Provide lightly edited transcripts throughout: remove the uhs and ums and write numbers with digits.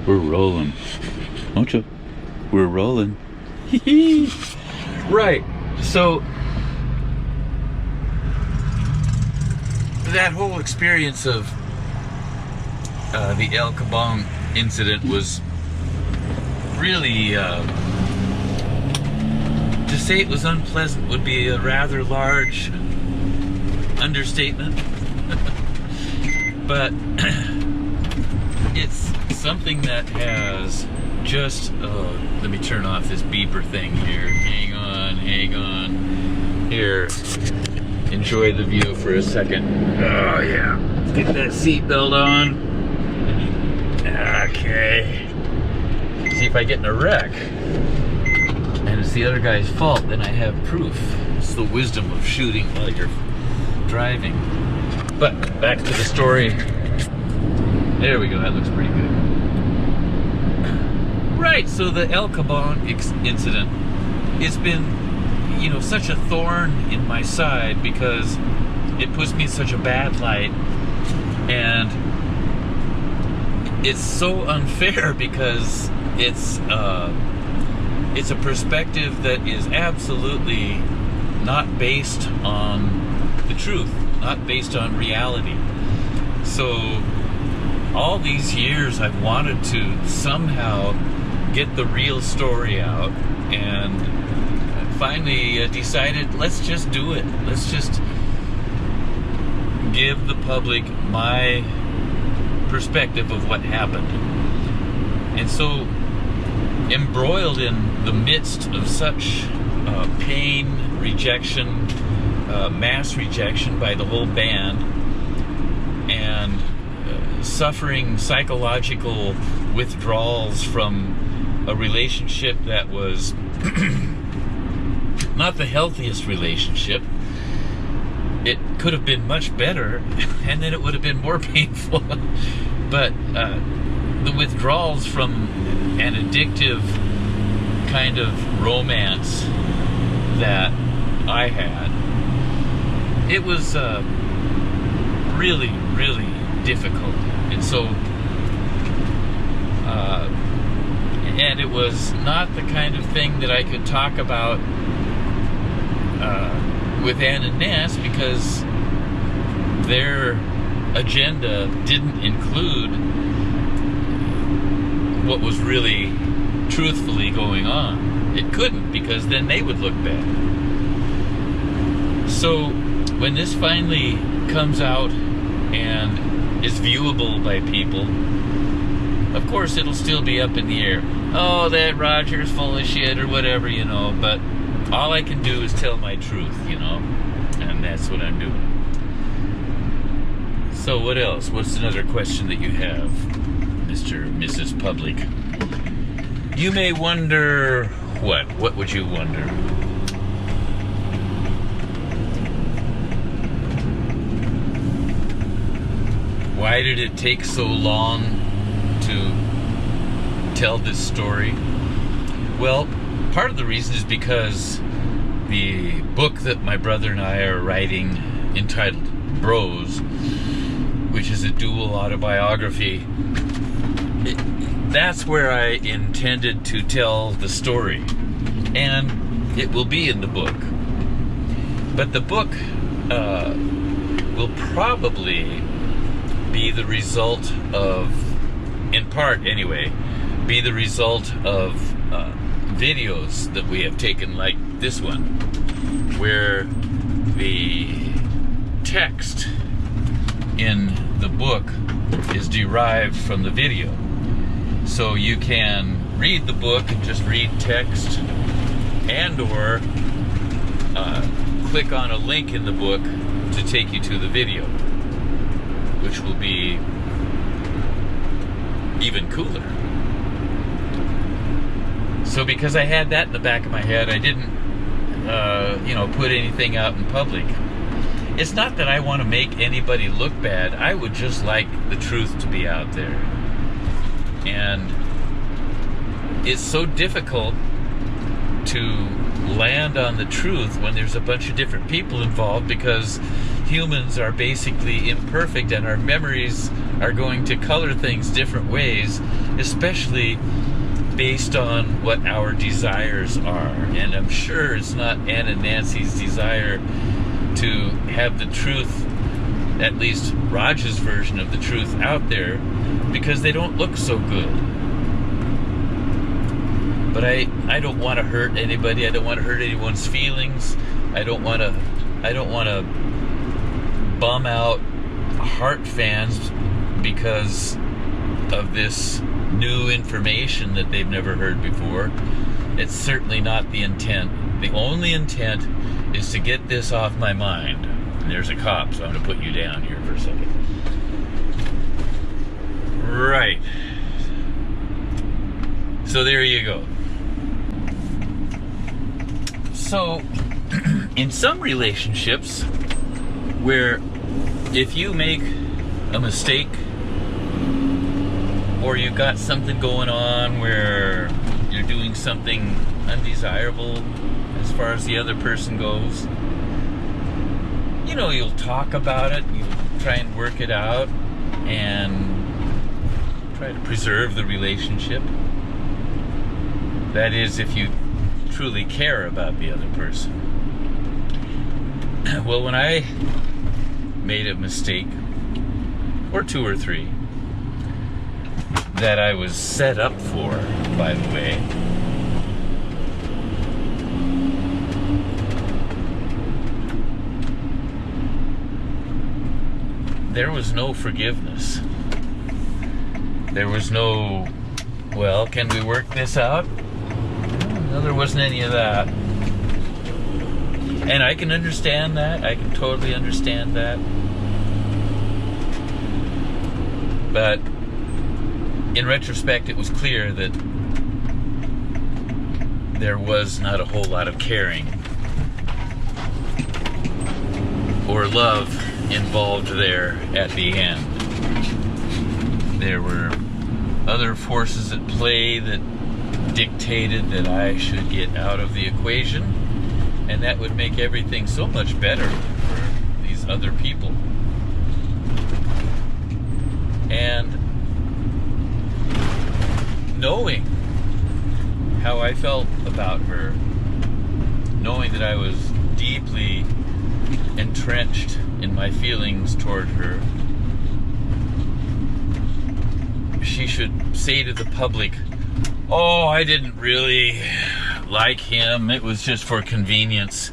We're rolling. Won't you? We're rolling. Right. So that whole experience of the El Kabong incident was really, to say it was unpleasant would be a rather large understatement. But it's something that has just, let me turn off this beeper thing here. Hang on. Here, enjoy the view for a second. Oh yeah, get that seatbelt on. Okay. See, if I get in a wreck and it's the other guy's fault, then I have proof. It's the wisdom of shooting while you're driving. But back to the story. There we go, that looks pretty good. Right, so the El Kabong incident, it's been, such a thorn in my side because it puts me in such a bad light, and it's so unfair because it's a perspective that is absolutely not based on the truth, not based on reality. So all these years I've wanted to somehow get the real story out, and finally decided, let's just do it. Let's just give the public my perspective of what happened. And so, embroiled in the midst of such pain, rejection, mass rejection by the whole band, and suffering psychological withdrawals from a relationship that was not the healthiest relationship. It could have been much better, and then it would have been more painful. But the withdrawals from an addictive kind of romance that I had, it was really, really difficult. And so, and it was not the kind of thing that I could talk about with Ann and Ness, because their agenda didn't include what was really truthfully going on. It couldn't, because then they would look bad. So when this finally comes out and is viewable by people, of course it'll still be up in the air. Oh, that Roger's full of shit or whatever, but all I can do is tell my truth, and that's what I'm doing. So what else? What's another question that you have, Mr. and Mrs. Public? You may wonder, what? What would you wonder? Why did it take so long to tell this story? Well, part of the reason is because the book that my brother and I are writing, entitled Bros, which is a dual autobiography, that's where I intended to tell the story, and it will be in the book. But the book will probably be the result of, in part anyway, be the result of videos that we have taken, like this one, where the text in the book is derived from the video. So you can read the book and just read text, and or click on a link in the book to take you to the video, which will be even cooler. So because I had that in the back of my head, I didn't put anything out in public. It's not that I want to make anybody look bad. I would just like the truth to be out there. And it's so difficult to land on the truth when there's a bunch of different people involved, because humans are basically imperfect and our memories are going to color things different ways, especially based on what our desires are. And I'm sure it's not Ann and Nancy's desire to have the truth, at least Raj's version of the truth, out there, because they don't look so good. But I don't want to hurt anybody. I don't want to hurt anyone's feelings. I don't want to bum out Heart fans because of this new information that they've never heard before. It's certainly not the intent. The only intent is to get this off my mind. And there's a cop, so I'm going to put you down here for a second. Right. So there you go. So, in some relationships, where if you make a mistake, or you've got something going on where you're doing something undesirable as far as the other person goes, you know, you'll talk about it, you'll try and work it out, and try to preserve the relationship. That is, if you truly care about the other person. Well, when I made a mistake, or two or three, that I was set up for, by the way, there was no forgiveness. There was no, well, can we work this out? No, there wasn't any of that. And I can understand that. I can totally understand that. But in retrospect, it was clear that there was not a whole lot of caring or love involved there at the end. There were other forces at play that dictated that I should get out of the equation, and that would make everything so much better for these other people. And knowing how I felt about her, knowing that I was deeply entrenched in my feelings toward her, she should say to the public, "Oh, I didn't really like him. It was just for convenience."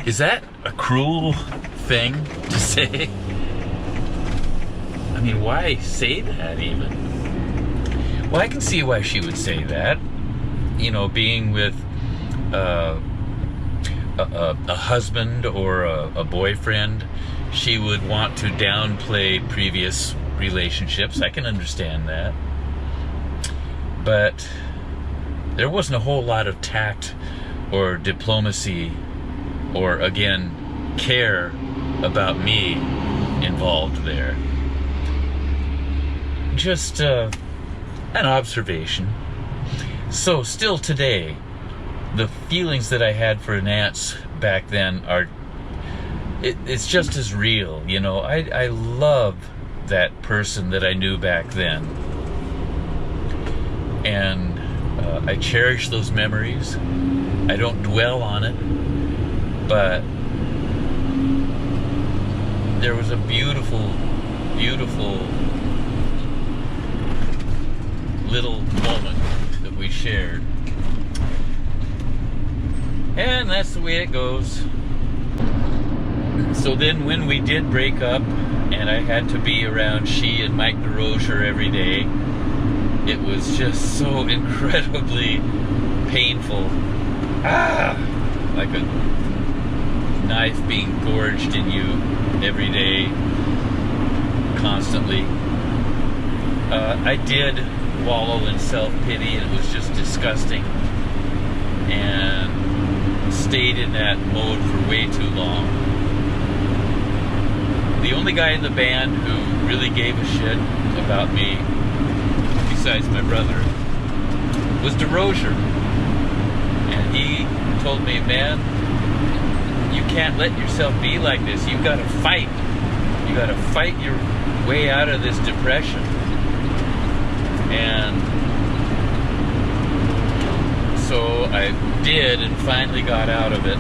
Is that a cruel thing to say? I mean, why say that even? Well, I can see why she would say that. You know, being with a husband or a boyfriend, she would want to downplay previous relationships. I can understand that. But there wasn't a whole lot of tact or diplomacy or, again, care about me involved there. Just an observation. So still today, the feelings that I had for Nance back then are, it's just as real. You know, I love that person that I knew back then. And I cherish those memories. I don't dwell on it, but there was a beautiful, beautiful little moment that we shared. And that's the way it goes. So then when we did break up and I had to be around she and Mike DeRozier every day, it was just so incredibly painful. Like a knife being gorged in you every day, constantly. I did wallow in self-pity, and it was just disgusting, and stayed in that mode for way too long. The only guy in the band who really gave a shit about me, besides my brother, was DeRozier. And he told me, "Man, you can't let yourself be like this. You've got to fight. You got to fight your way out of this depression. And so I did, and finally got out of it.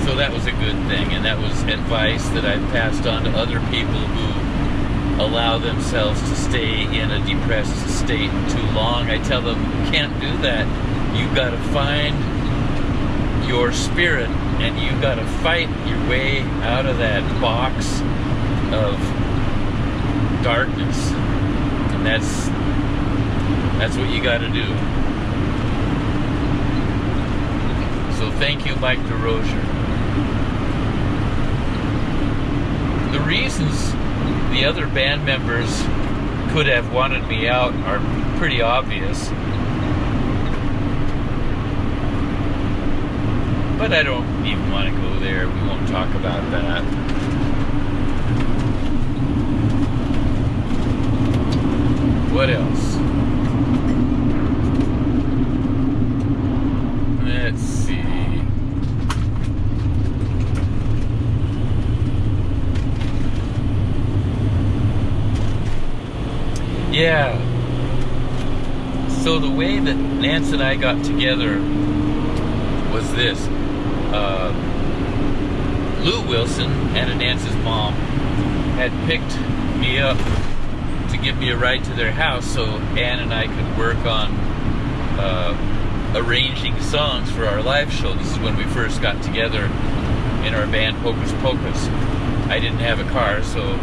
So that was a good thing, and that was advice that I've passed on to other people who allow themselves to stay in a depressed state too long. I tell them, you can't do that. You've got to find your spirit, and you've got to fight your way out of that box of darkness. And that's what you got to do. So thank you, Mike DeRozier. The reasons the other band members could have wanted me out are pretty obvious. But I don't even want to go there. We won't talk about that. What else? Let's see. Yeah. So the way that Nance and I got together was this. Lou Wilson, Anna Nance's mom, had picked me up to give me a ride to their house so Ann and I could work on arranging songs for our live show. This is when we first got together in our band Hocus Pocus. I didn't have a car, so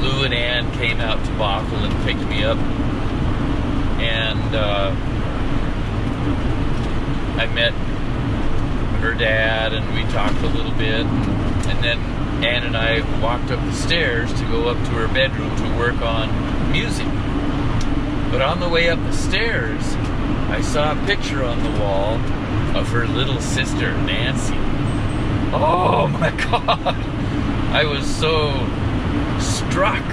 Lou and Ann came out to Bothell and picked me up. And I met her dad, and we talked a little bit, and then Ann and I walked up the stairs to go up to her bedroom to work on music. But on the way up the stairs, I saw a picture on the wall of her little sister, Nancy. Oh my God! I was so struck.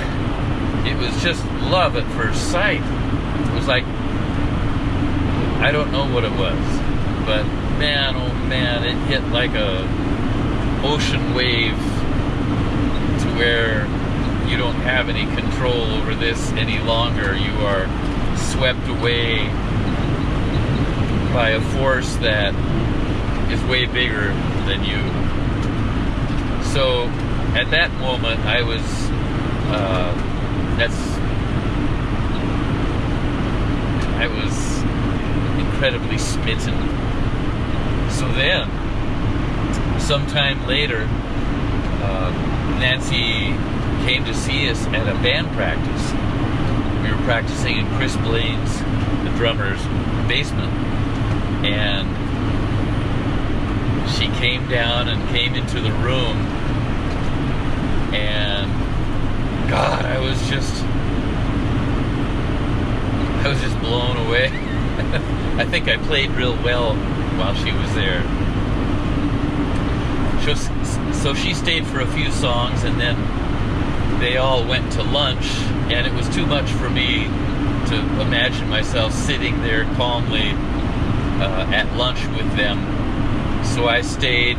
It was just love at first sight. It was like, I don't know what it was, but man, oh man, it hit like a ocean wave to where you don't have any control over this any longer. You are swept away by a force that is way bigger than you. So at that moment, I was incredibly smitten. So then, sometime later, Nancy came to see us at a band practice. We were practicing in Chris Blaine's, the drummer's, basement. And she came down and came into the room. And God, I was just blown away. I think I played real well while she was there. So she stayed for a few songs, and then they all went to lunch, and it was too much for me to imagine myself sitting there calmly at lunch with them. So I stayed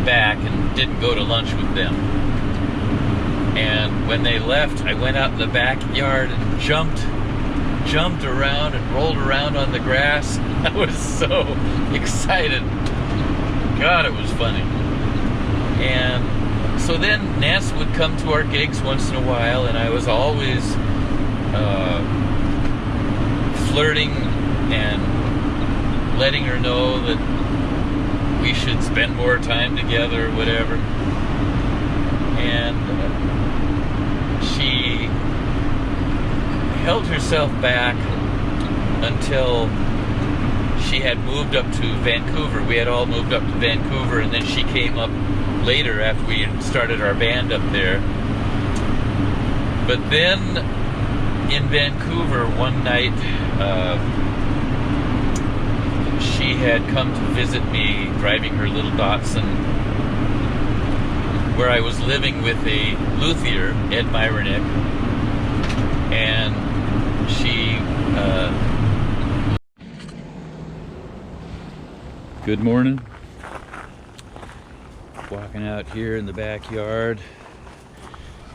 back and didn't go to lunch with them. And when they left, I went out in the backyard and jumped around and rolled around on the grass. I was so excited. God, it was funny. And so then Nance would come to our gigs once in a while, and I was always flirting and letting her know that we should spend more time together, whatever. And she held herself back until she had moved up to Vancouver. We had all moved up to Vancouver, and then she came up later after we had started our band up there. But then in Vancouver one night, she had come to visit me driving her little Datsun, where I was living with a luthier, Ed Myronik, and she Good morning. Walking out here in the backyard.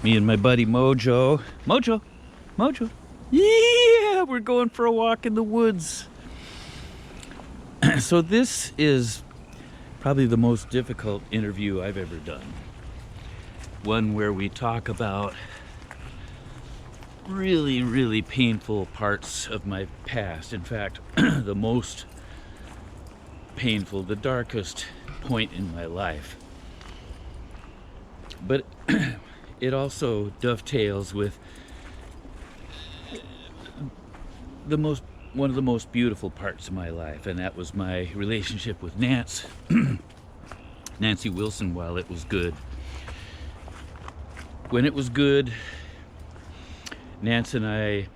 Me and my buddy Mojo. Mojo. Yeah, we're going for a walk in the woods. So this is probably the most difficult interview I've ever done. One where we talk about really, really painful parts of my past. In fact, the most painful, the darkest point in my life. But it also dovetails with one of the most beautiful parts of my life, and that was my relationship with Nancy Wilson while it was good. When it was good, Nance and I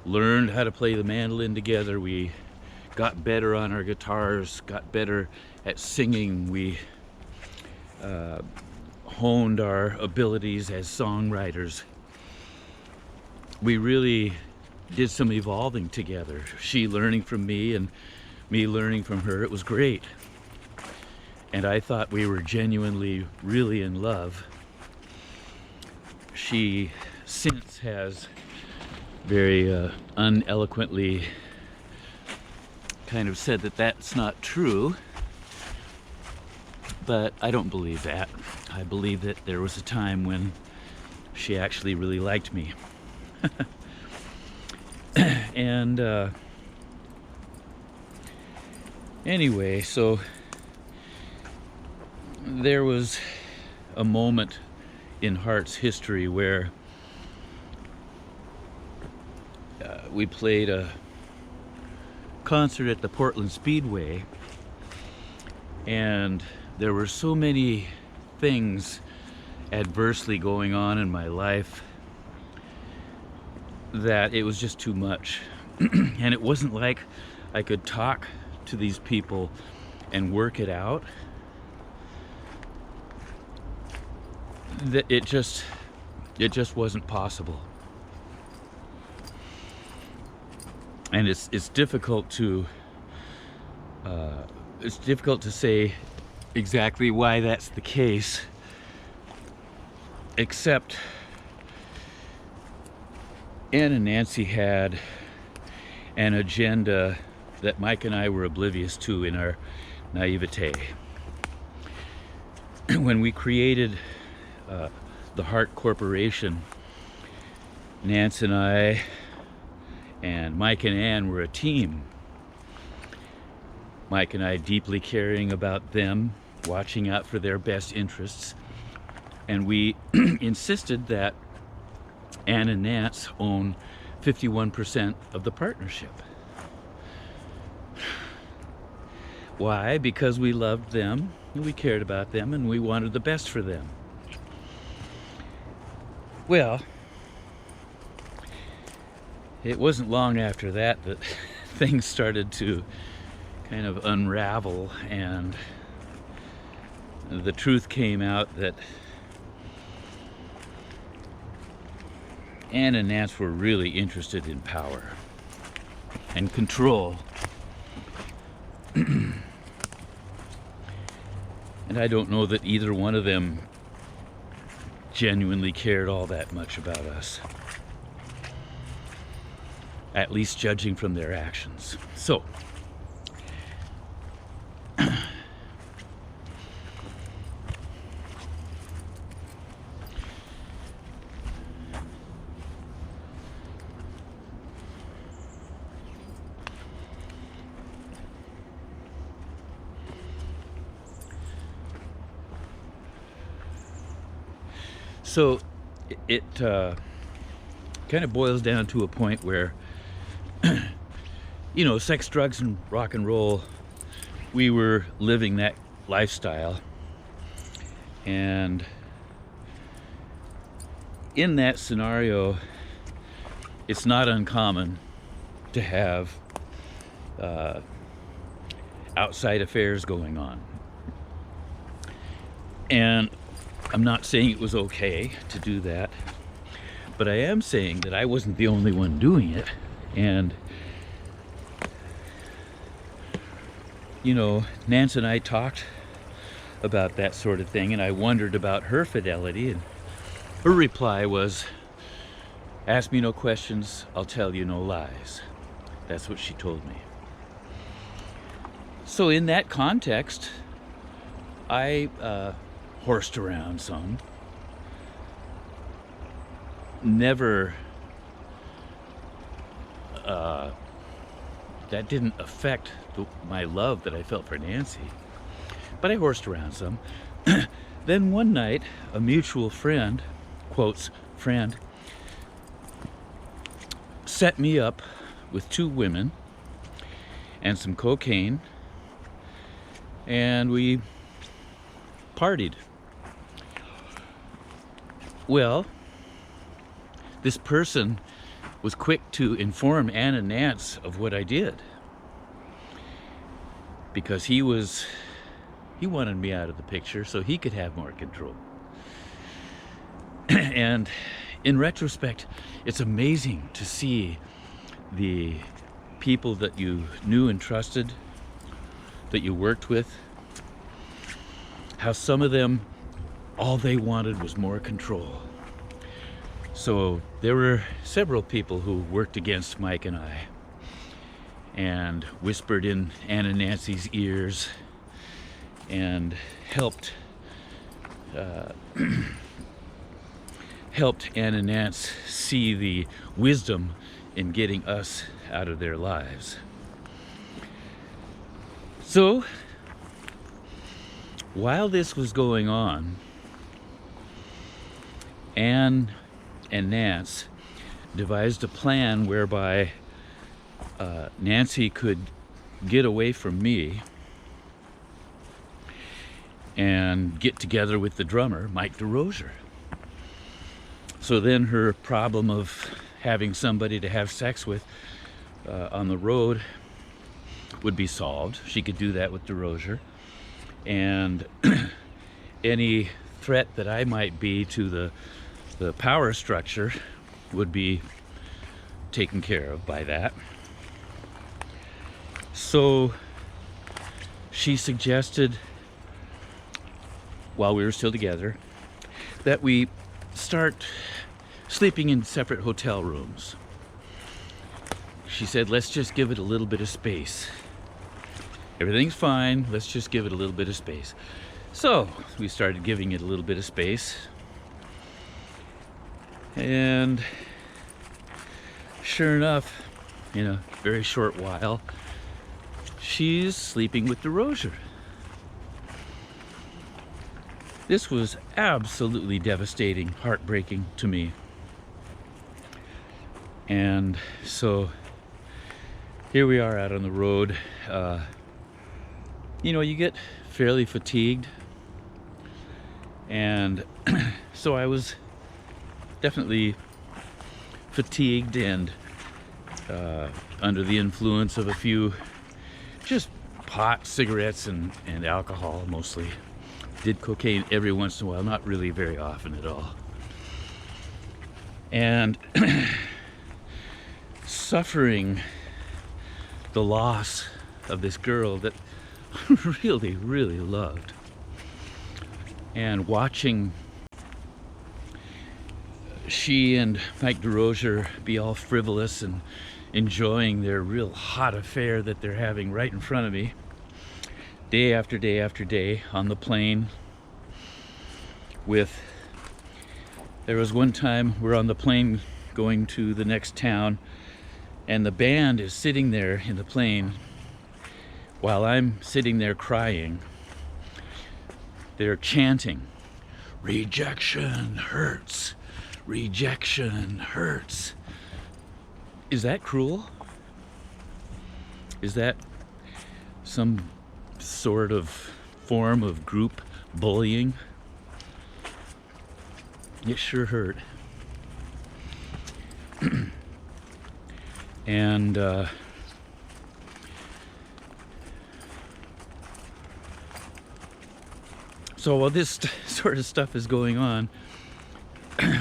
learned how to play the mandolin together. We got better on our guitars, got better at singing. We honed our abilities as songwriters. We really did some evolving together. She learning from me and me learning from her. It was great. And I thought we were genuinely, really in love. She since has very uneloquently kind of said that that's not true, but I don't believe that. I believe that there was a time when she actually really liked me. And anyway, so there was a moment in Heart's history where we played a concert at the Portland Speedway, and there were so many things adversely going on in my life that it was just too much. And it wasn't like I could talk to these people and work it out. That it just wasn't possible. And it's difficult to say exactly why that's the case, except Ann and Nancy had an agenda that Mike and I were oblivious to in our naivete. When we created the Heart Corporation, Nance and I and Mike and Ann were a team. Mike and I deeply caring about them, watching out for their best interests, and we insisted that Ann and Nance own 51% of the partnership. Why? Because we loved them, and we cared about them, and we wanted the best for them. Well, it wasn't long after that things started to kind of unravel, and the truth came out that Ann and Nance were really interested in power and control. And I don't know that either one of them genuinely cared all that much about us, at least judging from their actions. So it kind of boils down to a point where, sex, drugs, and rock and roll, we were living that lifestyle. And in that scenario, it's not uncommon to have outside affairs going on. And I'm not saying it was okay to do that, but I am saying that I wasn't the only one doing it. And you know, Nance and I talked about that sort of thing, and I wondered about her fidelity, and her reply was, "Ask me no questions, I'll tell you no lies." That's what she told me. So in that context, I horsed around some. Never, that didn't affect my love that I felt for Nancy, but I horsed around some. Then one night, a mutual friend, quotes, friend, set me up with two women and some cocaine, and we partied. Well, this person was quick to inform Ann and Nance of what I did, because he wanted me out of the picture so he could have more control. And in retrospect, it's amazing to see the people that you knew and trusted, that you worked with, how some of them, all they wanted was more control. So there were several people who worked against Mike and I, and whispered in Ann and Nancy's ears, and helped Ann and Nance see the wisdom in getting us out of their lives. So while this was going on, Ann and Nance devised a plan whereby Nancy could get away from me and get together with the drummer, Mike DeRosier. So then her problem of having somebody to have sex with on the road would be solved. She could do that with DeRosier. And any threat that I might be to the power structure would be taken care of by that. So she suggested, while we were still together, that we start sleeping in separate hotel rooms. She said, let's just give it a little bit of space. Everything's fine, let's just give it a little bit of space. So we started giving it a little bit of space. And sure enough, in a very short while, she's sleeping with DeRosier. This was absolutely devastating, heartbreaking to me. And so here we are out on the road. You know, you get fairly fatigued. And so I was definitely fatigued and under the influence of a few, just pot, cigarettes, and alcohol mostly. Did cocaine every once in a while, not really very often at all. And suffering the loss of this girl that I really, really loved. And watching she and Mike DeRosier be all frivolous and enjoying their real hot affair that they're having right in front of me, day after day after day on the plane. There was one time we're on the plane going to the next town, and the band is sitting there in the plane while I'm sitting there crying. They're chanting, "Rejection hurts, rejection hurts." Is that cruel? Is that some sort of form of group bullying? It sure hurt. And so while this sort of stuff is going on,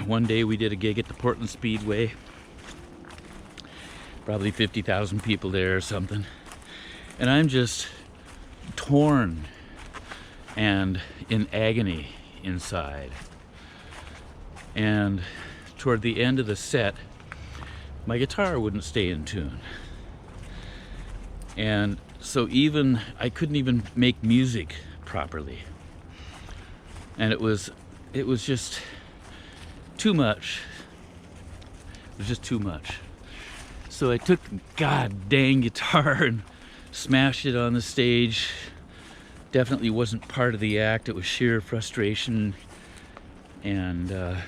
one day we did a gig at the Portland Speedway. Probably 50,000 people there or something. And I'm just torn and in agony inside. And toward the end of the set, my guitar wouldn't stay in tune. And so I couldn't even make music properly. And it was just too much. It was just too much. So I took the god dang guitar and smashed it on the stage. Definitely wasn't part of the act. It was sheer frustration and a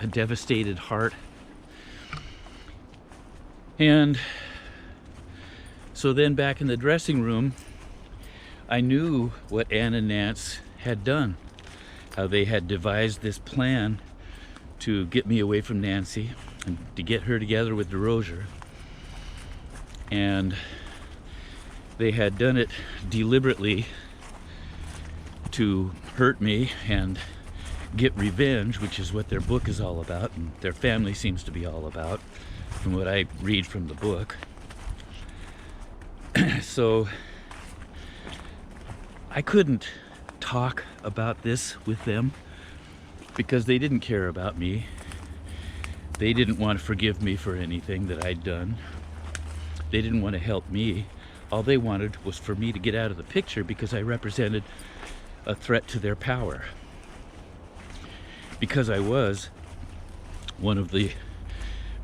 devastated heart. And so then back in the dressing room, I knew what Ann and Nance had done, how they had devised this plan to get me away from Nancy and to get her together with DeRosier. And they had done it deliberately to hurt me and get revenge, which is what their book is all about, and their family seems to be all about, from what I read from the book. So I couldn't talk about this with them because they didn't care about me. They didn't want to forgive me for anything that I'd done. They didn't want to help me. All they wanted was for me to get out of the picture because I represented a threat to their power. Because I was one of the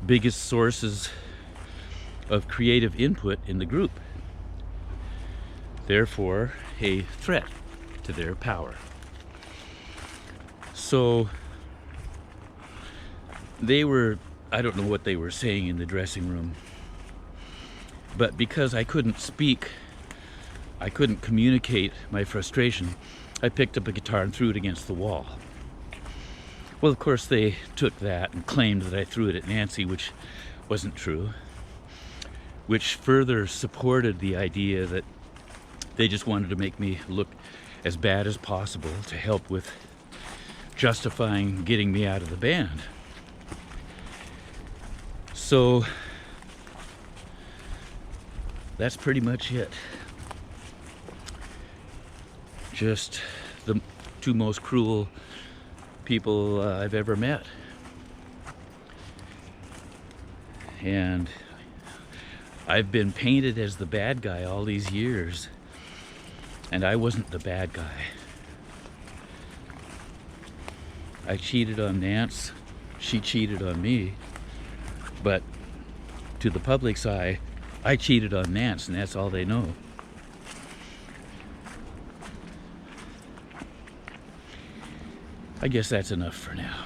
biggest sources of creative input in the group. Therefore, a threat to their power. So I don't know what they were saying in the dressing room, but because I couldn't speak, I couldn't communicate my frustration, I picked up a guitar and threw it against the wall. Well, of course, they took that and claimed that I threw it at Nancy, which wasn't true, which further supported the idea that they just wanted to make me look as bad as possible to help with justifying getting me out of the band. So that's pretty much it. Just the two most cruel people I've ever met. And I've been painted as the bad guy all these years, and I wasn't the bad guy. I cheated on Nance, she cheated on me, but to the public's eye, I cheated on Nance, and that's all they know. I guess that's enough for now.